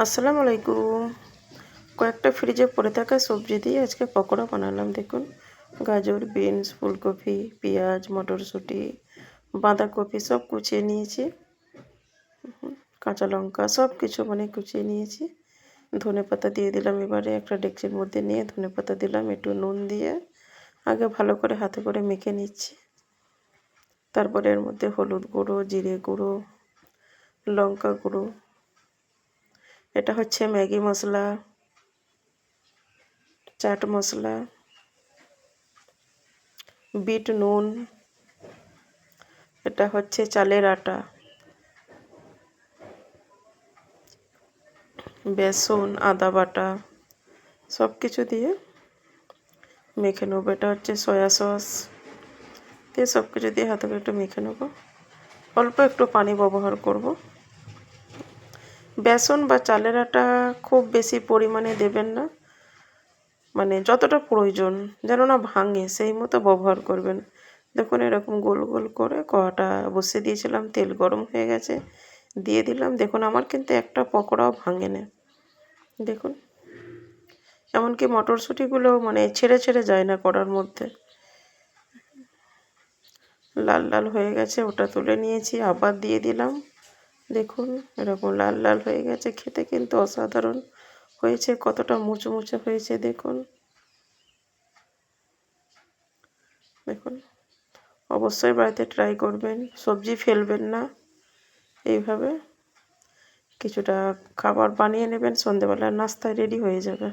আসসালামু আলাইকুম। কয়েকটা ফ্রিজে পড়ে থাকা সবজি দিয়ে আজকে পকোড়া বানালাম। দেখুন, গাজর, বিনস, ফুলকপি, পেঁয়াজ, মটরশুঁটি, বাঁধাকপি সব কুচিয়ে নিয়েছি। কাঁচা লঙ্কা সব কিছু কুচিয়ে নিয়েছি। ধনেপাতা দিয়ে দিলাম। এবারে একটা ডেকচির মধ্যে নিয়ে ধনেপাতা দিলাম, একটু নুন দিয়ে আগে ভালো করে হাতে করে মেখে নিচ্ছি। তারপরে এর মধ্যে হলুদ গুঁড়ো, জিরে গুঁড়ো, লঙ্কা গুঁড়ো, এটা হচ্ছে ম্যাগি মশলা, চাট মশলা, বিট নুন, এটা হচ্ছে চালের আটা, বেসন, আদা বাটা সব কিছু দিয়ে মেখে নেবো। এটা হচ্ছে সয়া সস দিয়ে সব কিছু দিয়ে হাতে করে একটু মেখে নেবো। অল্প একটু পানি ব্যবহার করব। বেসন বা চালের আটা খুব বেশি পরিমাণে দেবেন না, যতটা প্রয়োজন যেন না ভাঙে সেই মতো ব্যবহার করবেন। দেখুন, এরকম গোল গোল করে কড়াটা বসিয়ে দিয়েছিলাম, তেল গরম হয়ে গেছে, দিয়ে দিলাম। দেখুন, আমার কিন্তু একটা পকোড়াও ভাঙে না। দেখুন, এমনকি মটরশুঁটিগুলো ছেড়ে ছেড়ে যায় না কড়ার মধ্যে। লাল লাল হয়ে গেছে, ওটা তুলে নিয়েছি, আবার দিয়ে দিলাম। দেখুন, এরকম লাল লাল হয়ে গেছে। খেতে কিন্তু অসাধারণ হয়েছে, কতটা মুচমুচে হয়েছে দেখুন। দেখুন, অবশ্যই বাড়িতে ট্রাই করবেন, সবজি ফেলবেন না। এইভাবে কিছুটা খাবার বানিয়ে নেবেন, সন্ধেবেলার নাস্তায় রেডি হয়ে যাবে।